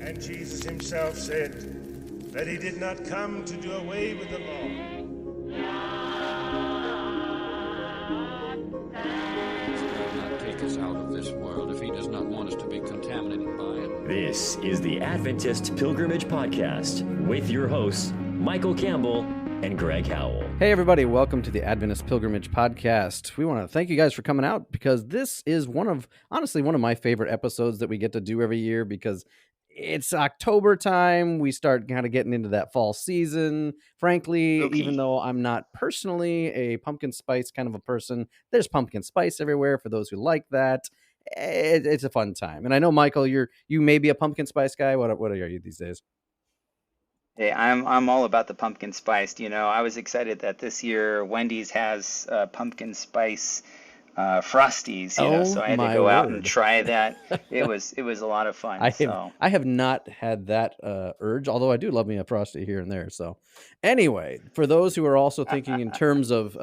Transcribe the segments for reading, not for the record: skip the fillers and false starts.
And Jesus himself said that he did not come to do away with the law. Not take us out of this world if he does not want us to be contaminated by it. This is the Adventist Pilgrimage Podcast with your hosts, Michael Campbell and Greg Howell. Hey everybody, welcome to the Adventist Pilgrimage Podcast. We want to thank you guys for coming out because this is honestly one of my favorite episodes that we get to do every year because it's October time. We start kind of getting into that fall season. Frankly, even though I'm not personally a pumpkin spice kind of a person, there's pumpkin spice everywhere for those who like that. It's a fun time. And I know, Michael, you may be a pumpkin spice guy. What are you these days? Hey, I'm all about the pumpkin spice. You know, I was excited that this year Wendy's has pumpkin spice Frosties. So I had to go out and try that. It was a lot of fun. I have not had that urge, although I do love me a Frosty here and there. So anyway, for those who are also thinking in terms of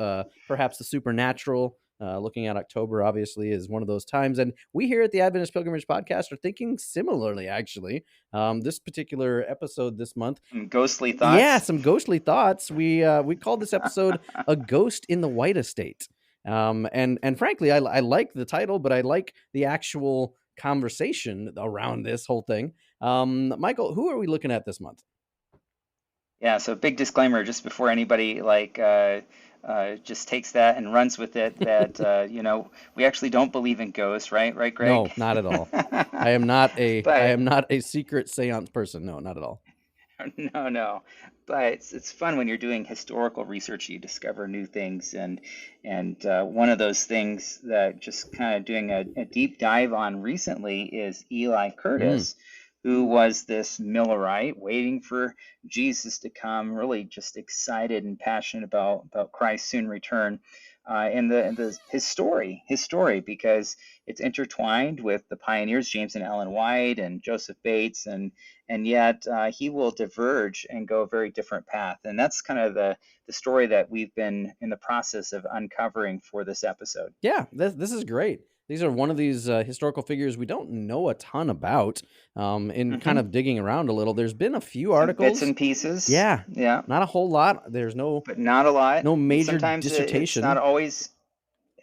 perhaps the supernatural. Looking at October, obviously, is one of those times. And we here at the Adventist Pilgrimage Podcast are thinking similarly, actually. This particular episode this month. Some ghostly thoughts? Yeah, some ghostly thoughts. We called this episode A Ghost in the White Estate. And frankly, I like the title, but I like the actual conversation around this whole thing. Michael, who are we looking at this month? Yeah, so big disclaimer just before anybody just takes that and runs with it that we actually don't believe in ghosts, right, Greg? No, not at all. I am not a secret seance person. No, not at all. No. But it's fun when you're doing historical research. You discover new things, and one of those things that just kind of doing a deep dive on recently is Eli Curtis. Who was this Millerite waiting for Jesus to come, really just excited and passionate about Christ's soon return, and his story, because it's intertwined with the pioneers, James and Ellen White and Joseph Bates, and yet he will diverge and go a very different path. And that's kind of the story that we've been in the process of uncovering for this episode. Yeah, this is great. These are one of these historical figures we don't know a ton about. In kind of digging around a little, there's been a few articles, bits and pieces. Yeah, not a whole lot. But not a lot. No major Sometimes dissertation. It's not always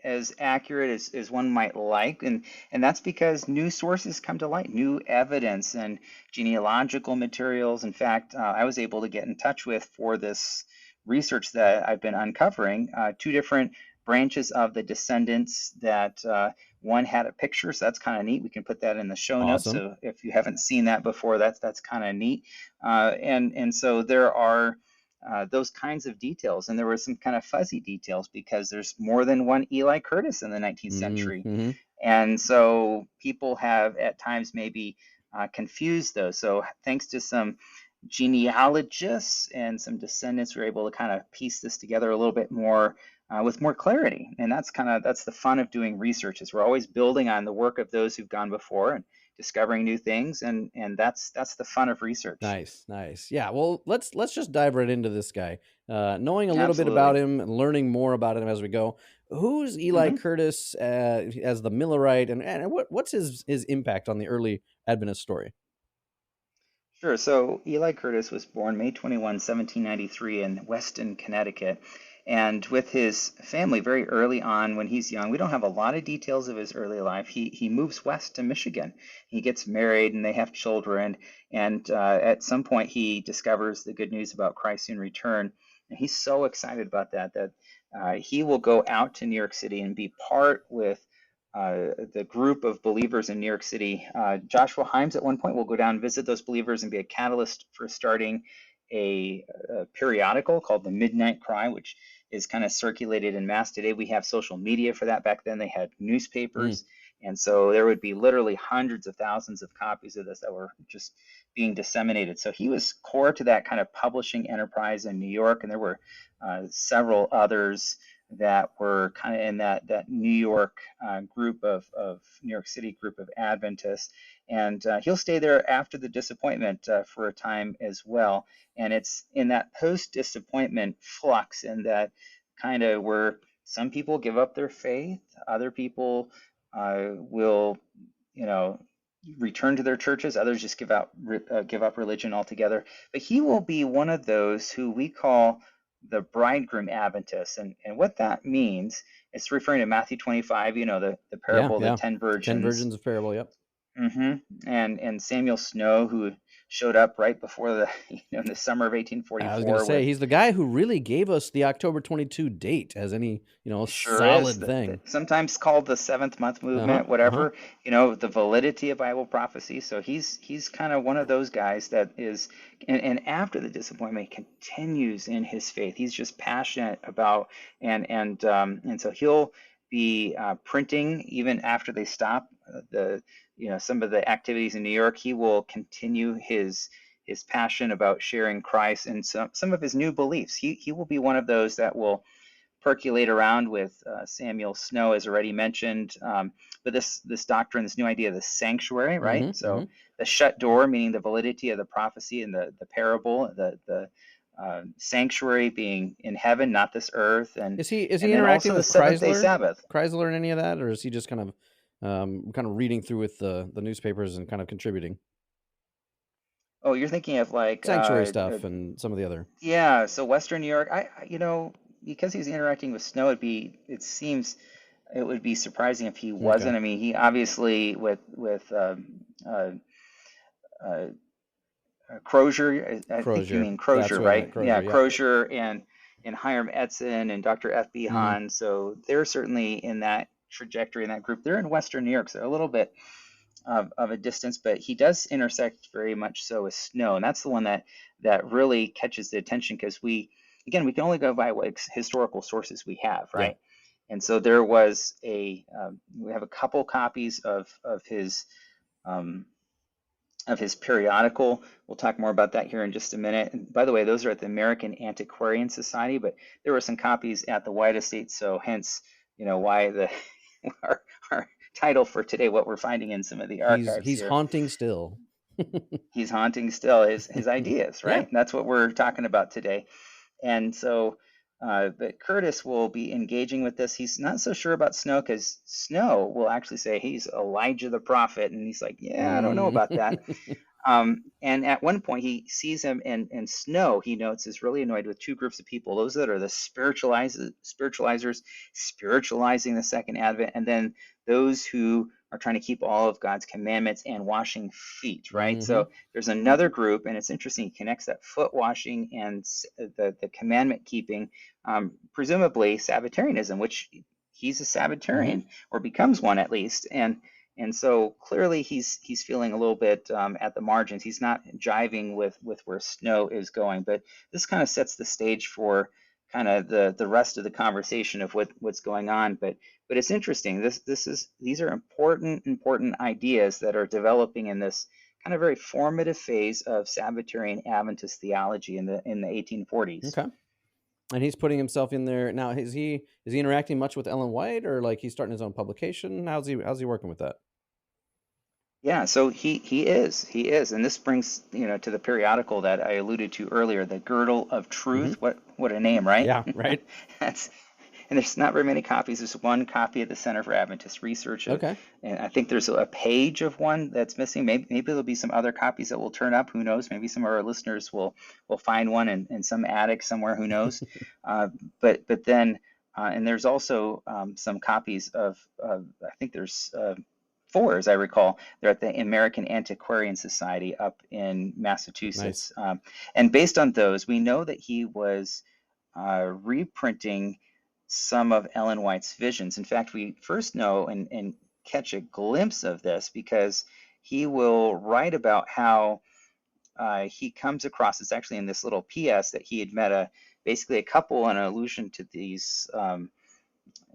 as accurate as one might like, and that's because new sources come to light, new evidence and genealogical materials. In fact, I was able to get in touch with, for this research that I've been uncovering, two different branches of the descendants that one had a picture, so that's kind of neat. We can put that in the show notes. So if you haven't seen that before, that's kind of neat. And so there are those kinds of details, and there were some kind of fuzzy details because there's more than one Eli Curtis in the 19th century. And so people have at times maybe confused those. So thanks to some genealogists and some descendants, we were able to kind of piece this together a little bit more with more clarity. And that's the fun of doing research, is we're always building on the work of those who've gone before and discovering new things, and that's the fun of research. Nice. Yeah, well, let's just dive right into this guy, knowing a little bit about him and learning more about him as we go. Who's Eli Curtis as the Millerite, and what's his impact on the early Adventist story? Sure. So Eli Curtis was born May 21, 1793 in Weston, Connecticut. And with his family, very early on when he's young, we don't have a lot of details of his early life. He moves west to Michigan. He gets married and they have children. And at some point, he discovers the good news about Christ's soon return. And he's so excited about that he will go out to New York City and be part with the group of believers in New York City. Joshua Himes at one point will go down and visit those believers and be a catalyst for starting a periodical called the Midnight Cry, which is kind of circulated in mass. Today we have social media for that. Back then they had newspapers. And so there would be literally hundreds of thousands of copies of this that were just being disseminated. So he was core to that kind of publishing enterprise in New York. And there were several others that were kind of in that New York group of New York City group of Adventists. And he'll stay there after the disappointment for a time as well. And it's in that post-disappointment flux, and that kind of where some people give up their faith, other people will, return to their churches. Others just give up religion altogether. But he will be one of those who we call the bridegroom Adventists. And what that means, it's referring to Matthew 25, the parable of the 10 virgins. 10 virgins of parable, yep. And Samuel Snow, who showed up right before the in the summer of 1844. I was going to say he's the guy who really gave us the October 22 date as any sure solid is. thing. Sometimes called the seventh month movement, whatever. The validity of Bible prophecy. So he's kind of one of those guys that is, and after the disappointment, continues in his faith. He's just passionate about and so he'll be printing even after they stop some of the activities in New York. He will continue his passion about sharing Christ and some of his new beliefs. He will be one of those that will percolate around with Samuel Snow, as already mentioned. But this doctrine, this new idea of the sanctuary, right? The shut door, meaning the validity of the prophecy and the parable, the sanctuary being in heaven, not this earth. And is he interacting with Chrysler? Sabbath. Chrysler and any of that, or is he just kind of reading through with the newspapers and kind of contributing? Oh, you're thinking of like sanctuary stuff and some of the other. Yeah, so Western New York. Because he's interacting with Snow, it seems it would be surprising if he wasn't. Okay. I mean, he obviously with Crozier. I think you mean Crozier, right? Crozier, yeah, Crozier and Hiram Edson and Dr. F.B. Hahn. So they're certainly in that trajectory in that group. They're in Western New York, so a little bit of a distance, but he does intersect very much so with Snow, and that's the one that really catches the attention, because we can only go by what historical sources we have, right? Yeah. And so there was we have a couple copies of his periodical. We'll talk more about that here in just a minute. And by the way, those are at the American Antiquarian Society, but there were some copies at the White Estate, so hence why our title for today, what we're finding in some of the archives. He's haunting still. He's haunting still his ideas, right? Yeah. That's what we're talking about today. And so, but Curtis will be engaging with this. He's not so sure about Snow, because Snow will actually say he's Elijah the prophet, and he's like, I don't know about that. And at one point he sees him, and Snow, he notes, is really annoyed with two groups of people: those that are the spiritualizers, spiritualizing the second advent, and then those who are trying to keep all of God's commandments and washing feet, right? So there's another group, and it's interesting, he connects that foot washing and the commandment keeping, presumably Sabbatarianism, which he's a Sabbatarian, or becomes one at least. And so clearly he's feeling a little bit at the margins. He's not jiving with where Snow is going. But this kind of sets the stage for kind of the rest of the conversation of what's going on. But it's interesting. These are important ideas that are developing in this kind of very formative phase of Sabbatarian Adventist theology in the 1840s. Okay. And he's putting himself in there now. Is he interacting much with Ellen White, or like he's starting his own publication? How's he working with that? Yeah, so he is, and this brings to the periodical that I alluded to earlier, the Girdle of Truth. What a name, right? Yeah, right. And there's not very many copies. There's one copy at the Center for Adventist Research. Okay. And I think there's a page of one that's missing. Maybe there'll be some other copies that will turn up. Who knows? Maybe some of our listeners will find one in some attic somewhere. Who knows? But then and there's also some copies of I think there's 4, as I recall. They're at the American Antiquarian Society up in Massachusetts. Nice. And based on those, we know that he was reprinting some of Ellen White's visions. In fact, we first know and catch a glimpse of this because he will write about how he comes across, it's actually in this little PS, that he had met basically a couple in allusion to these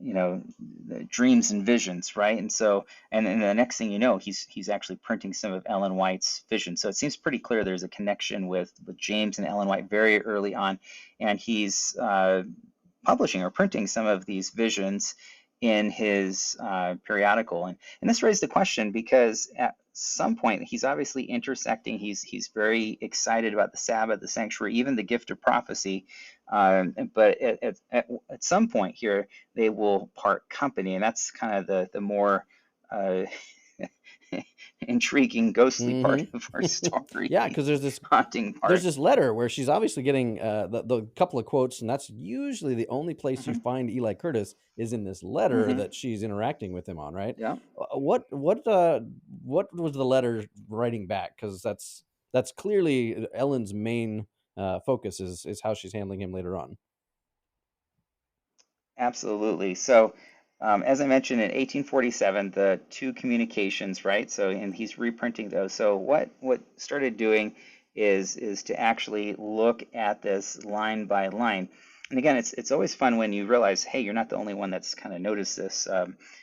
the dreams and visions, right? And so, and then the next thing you know, he's actually printing some of Ellen White's visions. So it seems pretty clear there's a connection with James and Ellen White very early on, and he's publishing or printing some of these visions in his periodical. And this raised the question because at some point he's obviously intersecting. He's very excited about the Sabbath, the sanctuary, even the gift of prophecy. But at some point here, they will part company, and that's kind of the more intriguing, ghostly part of our story. Yeah, because there's this haunting part. There's this letter where she's obviously getting the couple of quotes, and that's usually the only place you find Eli Curtis is in this letter that she's interacting with him on, right? Yeah. What was the letter writing back? Because that's clearly Ellen's main focus is how she's handling him later on. Absolutely. So, as I mentioned, in 1847, the two communications, right? So, and he's reprinting those. So, what started doing is to actually look at this line by line. And again, it's always fun when you realize, hey, you're not the only one that's kind of noticed this.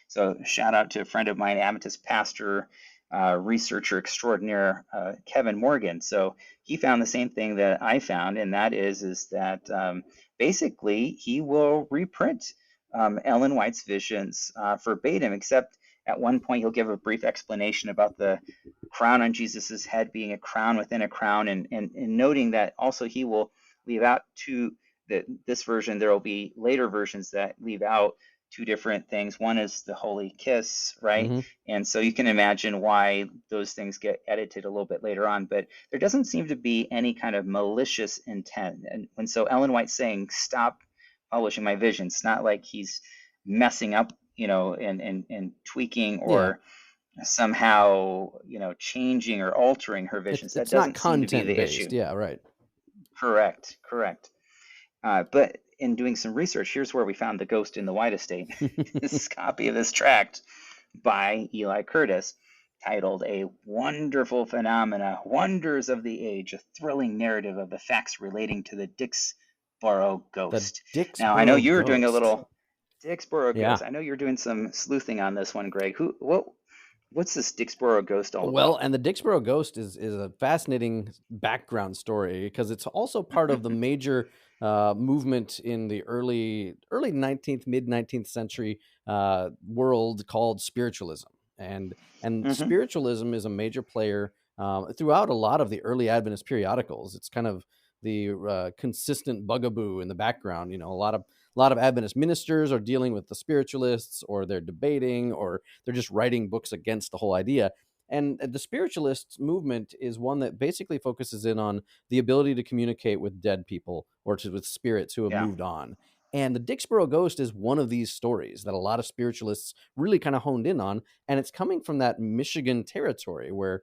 So, shout out to a friend of mine, Adventist pastor, researcher extraordinaire, Kevin Morgan. So, he found the same thing that I found, and that is that basically he will reprint Ellen White's visions verbatim, except at one point he'll give a brief explanation about the crown on Jesus's head being a crown within a crown, and noting that also he will leave out this version. There will be later versions that leave out two different things. One is the holy kiss, right? And so you can imagine why those things get edited a little bit later on, but there doesn't seem to be any kind of malicious intent. And so Ellen White's saying, stop publishing my visions. It's not like he's messing up, and tweaking or somehow, changing or altering her visions. It's that doesn't not seem to be content the based. issue. Yeah, right. Correct. But in doing some research, here's where we found the ghost in the White Estate. This copy of this tract by Eli Curtis, titled A Wonderful Phenomena, Wonders of the Age, a thrilling narrative of the facts relating to the Dixboro ghost. Now, I know you were doing a little Dixboro ghost. I know you're doing some sleuthing on this one, Greg. What's this Dixboro ghost all about? Well, and the Dixboro ghost is a fascinating background story because it's also part of the major movement in the early 19th, mid 19th century world called spiritualism, and spiritualism is a major player throughout a lot of the early Adventist periodicals. It's kind of the consistent bugaboo in the background. A lot of Adventist ministers are dealing with the spiritualists, or they're debating, or they're just writing books against the whole idea. And the spiritualist movement is one that basically focuses in on the ability to communicate with dead people or with spirits who have moved on. And the Dixboro ghost is one of these stories that a lot of spiritualists really kind of honed in on. And it's coming from that Michigan territory where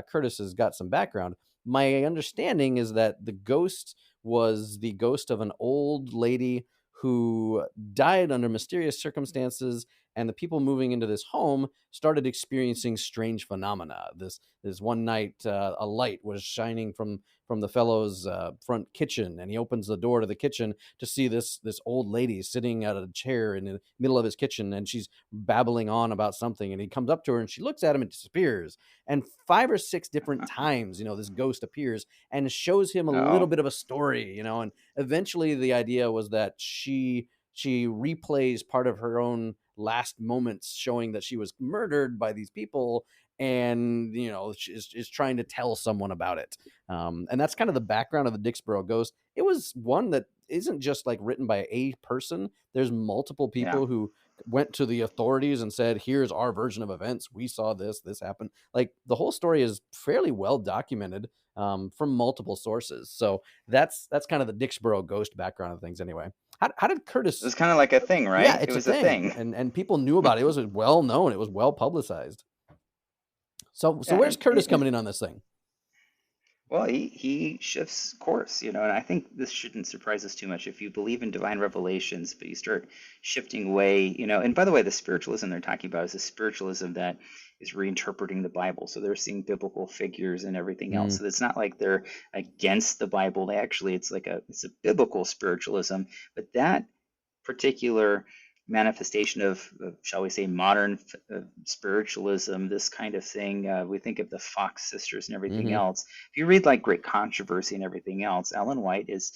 Curtis has got some background. My understanding is that the ghost was the ghost of an old lady who died under mysterious circumstances, and the people moving into this home started experiencing strange phenomena. This one night, a light was shining from the fellow's front kitchen, and he opens the door to the kitchen to see this old lady sitting at a chair in the middle of his kitchen, and she's babbling on about something, and he comes up to her, and she looks at him and disappears. And 5 or 6 different times, this ghost appears and shows him a little bit of a story, and eventually the idea was that she replays part of her own last moments, showing that she was murdered by these people, and is trying to tell someone about it. And that's kind of the background of the Dixboro ghost. It was one that isn't just like written by a person. There's multiple people who went to the authorities and said, here's our version of events. We saw this happened. Like, the whole story is fairly well documented from multiple sources. So that's kind of the Dixboro ghost background of things anyway. How did Curtis... It was kind of like a thing, right? Yeah, it was a thing. And people knew about it. It was well known. It was well publicized. So where's Curtis coming in on this thing? Well, he shifts course, and I think this shouldn't surprise us too much. If you believe in divine revelations, but you start shifting away, and by the way, the spiritualism they're talking about is a spiritualism that is reinterpreting the Bible. So they're seeing biblical figures and everything else. So it's not like they're against the Bible. They actually, it's a biblical spiritualism. But that particular manifestation of shall we say, modern spiritualism, this kind of thing, we think of the Fox sisters and everything else. If you read like Great Controversy and everything else, Ellen White is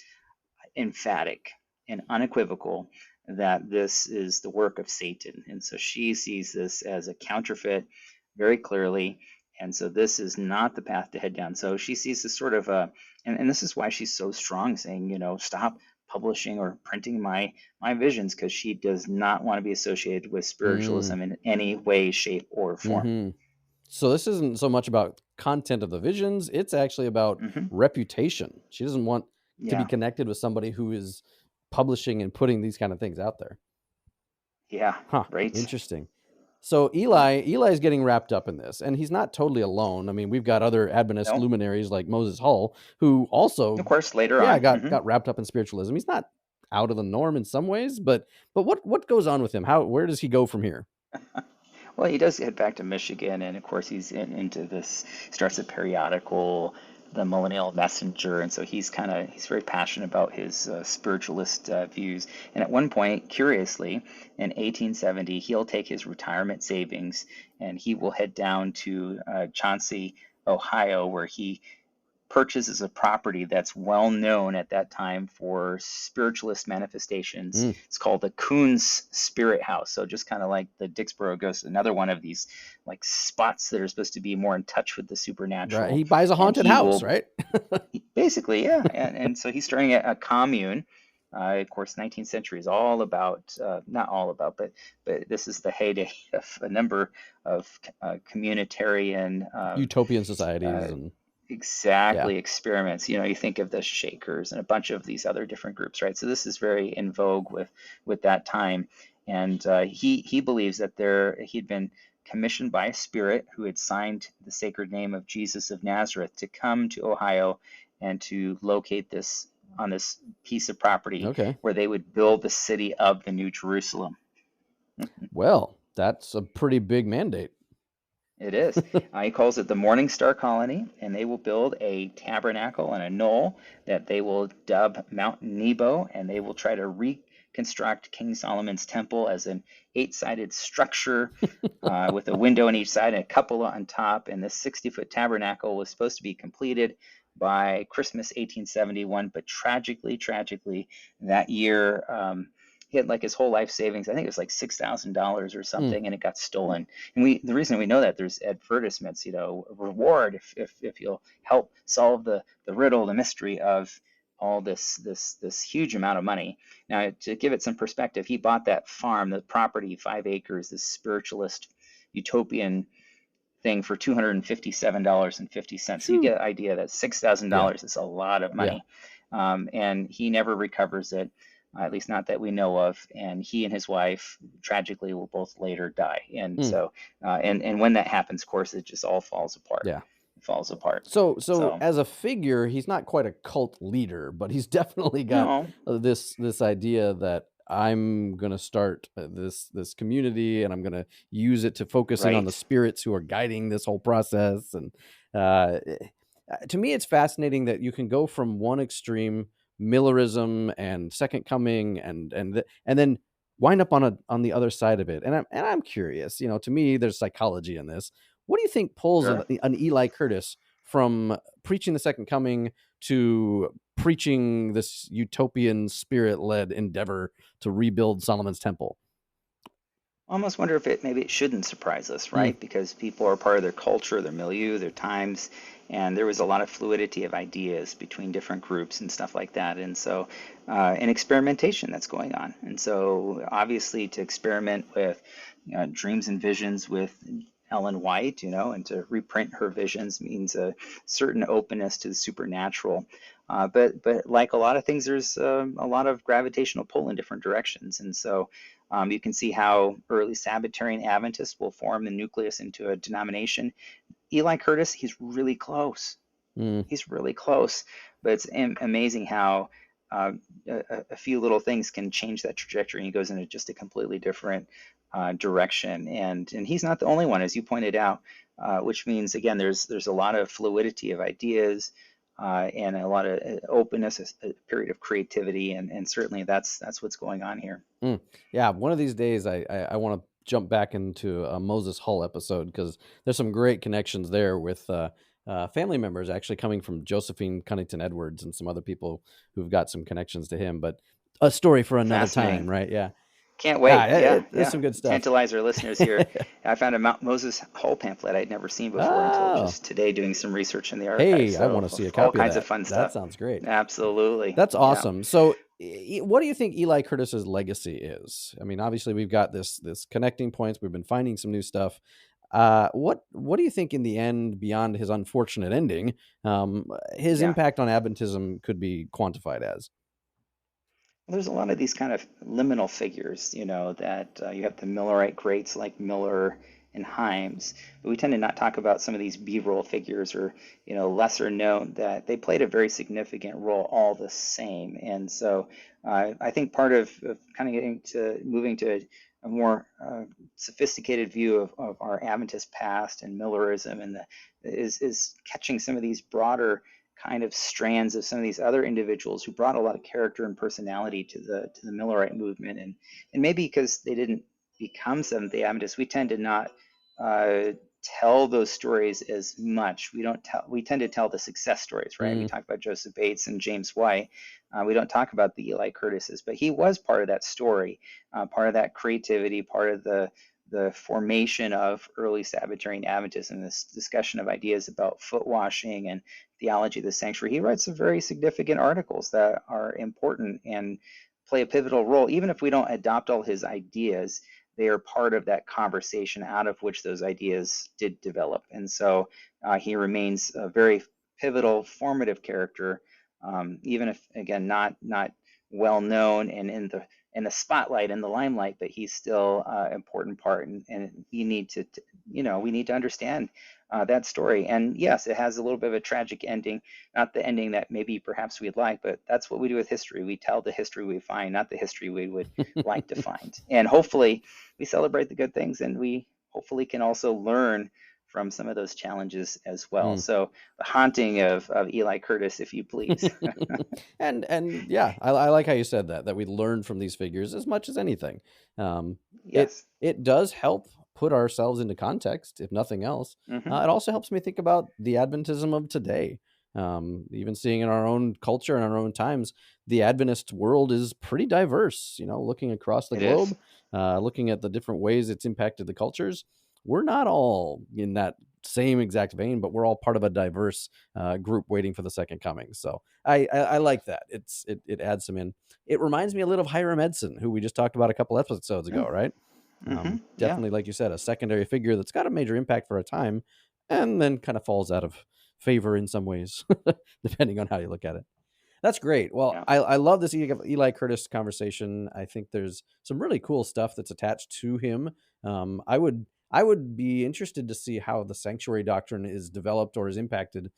emphatic and unequivocal that this is the work of Satan. And so she sees this as a counterfeit very clearly. And so this is not the path to head down. So she sees this sort of and this is why she's so strong, saying, stop publishing or printing my visions, because she does not want to be associated with spiritualism in any way, shape, or form. So this isn't so much about content of the visions, it's actually about Hmm. reputation. She doesn't want to be Yeah, connected with somebody who is publishing and putting these kind of things out there. yeah, Huh, right. interesting. So Yeah. Eli's getting wrapped up in this, and he's not totally alone. I mean, we've got other Adventist No, luminaries like Moses Hull, who of also, course, later yeah, on. got wrapped up in spiritualism. He's not out of the norm in some ways, but what goes on with him? Where does he go from here? Well, he does head back to Michigan, and of course, into this, starts a periodical, the Millennial Messenger, and so he's very passionate about his spiritualist views. And at one point, curiously, in 1870, he'll take his retirement savings and he will head down to Chauncey, Ohio, where he purchases a property that's well known at that time for spiritualist manifestations. Mm, It's called the Coons Spirit House. So just kind of like the Dixboro Ghost, another one of these like spots that are supposed to be more in touch with the right. supernatural. He buys a And haunted he house, will right? basically, yeah. And so he's starting a commune. Of course, 19th century is all about, not all about, but this is the heyday of a number of communitarian Utopian societies uh, and yeah. exactly experiments. You think of the Shakers and a bunch of these other different groups, right? So this is very in vogue with that time. And he believes that he'd been commissioned by a spirit who had signed the sacred name of Jesus of Nazareth to come to Ohio and to locate this on this piece of property Okay. where they would build the city of the New Jerusalem. Well, that's a pretty big mandate. It is. He calls it the Morning Star Colony, and they will build a tabernacle and a knoll that they will dub Mount Nebo, and they will try to reconstruct King Solomon's temple as an eight-sided structure with a window on each side and a cupola on top. And this 60-foot tabernacle was supposed to be completed by Christmas 1871, but tragically, that year, he had like his whole life savings. I think it was like $6,000 or Mm, something, and it got stolen. And the reason we know that, there's advertisements, reward if you'll help solve the riddle, the mystery of all this huge amount of money. Now, to give it some perspective, he bought that farm, the property, 5 acres, this spiritualist utopian thing for $257.50. So you phew. get an idea that Yeah. $6,000 is a lot of Yeah. money. And he never recovers it, at least not that we know of. And he and his wife tragically will both later die. And Mm, so, and when that happens, of course, it just all falls apart. yeah. It falls apart. So So, as a figure, he's not quite a cult leader, but he's definitely got no, this idea that I'm gonna start this community, and I'm gonna use it to focus in on the right. spirits who are guiding this whole process. And uh, to me, it's fascinating that you can go from one extreme, Millerism and Second Coming, and then wind up on the other side of it. And I'm curious. To me, there's psychology in this. What do you think pulls Sure. an Eli Curtis from preaching the Second Coming to preaching this utopian spirit-led endeavor to rebuild Solomon's temple? I almost wonder if maybe it shouldn't surprise us, Mm, right? Because people are part of their culture, their milieu, their times, and there was a lot of fluidity of ideas between different groups and stuff like that. And so, and experimentation that's going on. And so, obviously, to experiment with dreams and visions with Ellen White, and to reprint her visions means a certain openness to the supernatural. But like a lot of things, there's a lot of gravitational pull in different directions. And so, you can see how early Sabbatarian Adventists will form the nucleus into a denomination. Eli Curtis, he's really close. mm, He's really close, but it's amazing how a few little things can change that trajectory, and he goes into just a completely different direction. And he's not the only one, as you pointed out, which means again, there's a lot of fluidity of ideas. And a lot of openness, a period of creativity, and certainly that's what's going on here. mm. Yeah, one of these days I want to jump back into a Moses Hull episode, because there's some great connections there with family members actually coming from Josephine Cunnington Edwards and some other people who've got some connections to him. But a story for another time, Fascinating. right? Yeah. Can't Yeah, wait. Yeah, there's yeah. some good stuff. Tantalize our listeners here. I found a Mount Moses Hull pamphlet I'd never seen before until Oh, just today doing some research in the hey, archives. I want So to see a all copy of kinds of that. fun That stuff. sounds great. Absolutely. That's Yeah. awesome. So, what do you think Eli Curtis's legacy is? I mean, obviously we've got this connecting points. We've been finding some new stuff. What do you think in the end, beyond his unfortunate ending, his Yeah. impact on Adventism could be quantified as? There's a lot of these kind of liminal figures, that you have the Millerite greats like Miller and Himes, but we tend to not talk about some of these B-roll figures or, lesser known that they played a very significant role all the same. And so I think part of kind of moving to a more sophisticated view of our Adventist past and Millerism is catching some of these broader kind of strands of some of these other individuals who brought a lot of character and personality to the Millerite movement, and maybe because they didn't become Seventh-day Adventists, we tend to not tell those stories as much. We tend to tell the success stories, right? We talk about Joseph Bates and James White. We don't talk about the Eli Curtises, but he was part of that story, part of that creativity, part of the formation of early Sabbatarian Adventism, this discussion of ideas about foot washing and theology of the sanctuary. He writes some very significant articles that are important and play a pivotal role. Even if we don't adopt all his ideas, they are part of that conversation out of which those ideas did develop. And so he remains a very pivotal, formative character, even if, again, not well known and in the spotlight and the limelight, but he's still an important part, and we need to understand that story. And yes, it has a little bit of a tragic ending, not the ending that maybe perhaps we'd like, but that's what we do with history. We tell the history we find, not the history we would like to find. And hopefully we celebrate the good things, and we hopefully can also learn from some of those challenges as well. So the haunting of Eli Curtis, if you please. and yeah, I like how you said that we learn from these figures as much as anything. Yes. It does help put ourselves into context, if nothing else. It also helps me think about the Adventism of today. Even seeing in our own culture and our own times, the Adventist world is pretty diverse. Looking across the globe, looking at the different ways it's impacted the cultures. We're not all in that same exact vein, but we're all part of a diverse group waiting for the second coming. So I like that. It adds some in. It reminds me a little of Hiram Edson, who we just talked about a couple episodes ago, right? Definitely, like you said, a secondary figure that's got a major impact for a time, and then kind of falls out of favor in some ways, depending on how you look at it. That's great. Well, Yeah. I love this Eli Curtis conversation. I think there's some really cool stuff that's attached to him. I would be interested to see how the sanctuary doctrine is developed or is impacted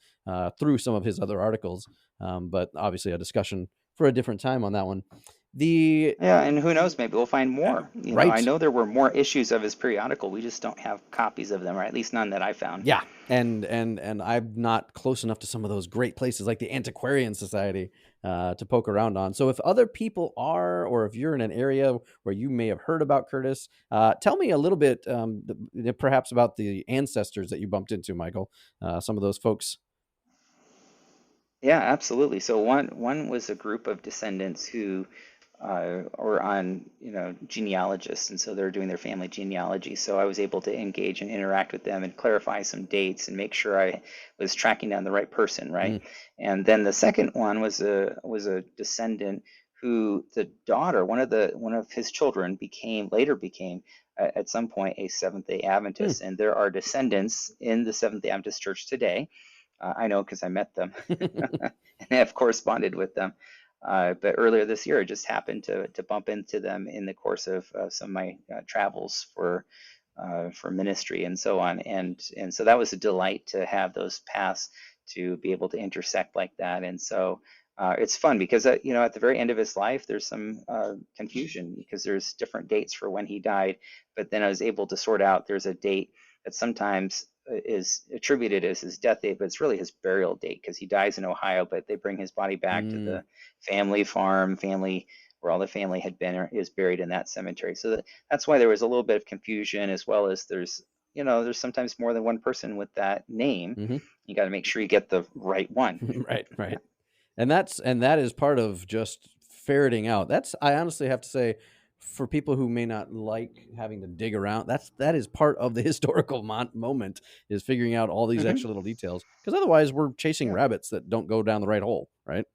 through some of his other articles. But obviously a discussion for a different time on that one. Yeah, and who knows, maybe we'll find more. Right. I know there were more issues of his periodical. We just don't have copies of them, or at least none that I found. Yeah. And I'm not close enough to some of those great places like the Antiquarian Society to poke around on. So if other people are, or if you're in an area where you may have heard about Curtis, tell me a little bit perhaps about the ancestors that you bumped into, Michael, some of those folks. Yeah, absolutely. So one was a group of descendants who were on, genealogists, and so they're doing their family genealogy. So I was able to engage and interact with them and clarify some dates and make sure I was tracking down the right person, right? And then the second one was a descendant who the daughter, one of his children later became at some point a Seventh-day Adventist, and there are descendants in the Seventh-day Adventist Church today. I know because I met them and have corresponded with them. But earlier this year, I just happened to bump into them in the course of some of my travels for ministry and so on. And so that was a delight to have those paths to be able to intersect like that. And so it's fun because, at the very end of his life, there's some confusion because there's different dates for when he died. But then I was able to sort out there's a date that sometimes is attributed as his death date, but it's really his burial date because he dies in Ohio, but they bring his body back to the family farm, where all the family had been, or is buried in that cemetery. So that's why there was a little bit of confusion, as well as there's sometimes more than one person with that name. You got to make sure you get the right one. Right. And that is part of just ferreting out. I honestly have to say, for people who may not like having to dig around, that is part of the historical moment, is figuring out all these extra little details, because otherwise we're chasing rabbits that don't go down the right hole, right?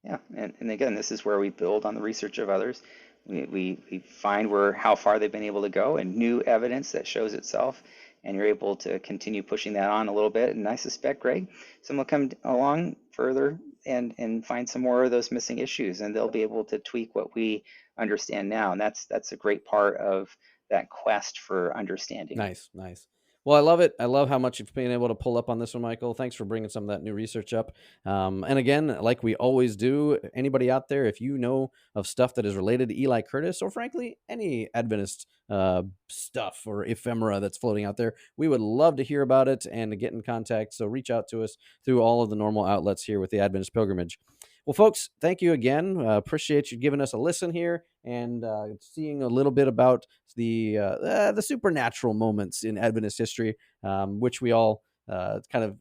Yeah, and again, this is where we build on the research of others. We find how far they've been able to go and new evidence that shows itself, and you're able to continue pushing that on a little bit. And I suspect, Greg, someone will come along further and find some more of those missing issues, and they'll be able to tweak what we understand now. And that's a great part of that quest for understanding. Nice. Well, I love it. I love how much you've been able to pull up on this one, Michael. Thanks for bringing some of that new research up. And again, like we always do, anybody out there, if you know of stuff that is related to Eli Curtis, or frankly, any Adventist stuff or ephemera that's floating out there, we would love to hear about it and to get in contact. So reach out to us through all of the normal outlets here with the Adventist Pilgrimage. Well, folks, thank you again. Appreciate you giving us a listen here and seeing a little bit about the supernatural moments in Adventist history, which we all kind of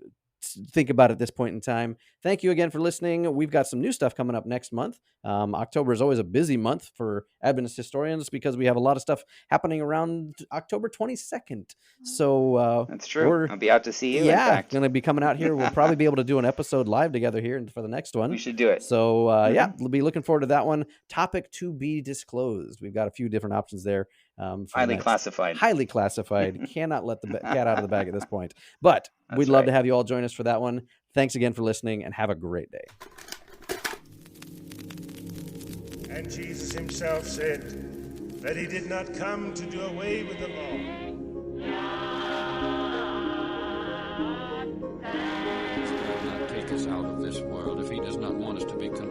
think about at this point in time. Thank you again for listening. We've got some new stuff coming up next month. October is always a busy month for Adventist historians because we have a lot of stuff happening around October 22nd. So that's true. I'll be out to see you. Yeah, going to be coming out here. We'll probably be able to do an episode live together here for the next one. We should do it. So yeah, we'll be looking forward to that one. Topic to be disclosed. We've got a few different options there. Highly classified. Cannot let the cat out of the bag at this point. But we'd love to have you all join us for that one. Thanks again for listening, and have a great day. And Jesus himself said that he did not come to do away with the law. He will not take us out of this world if he does not want us to become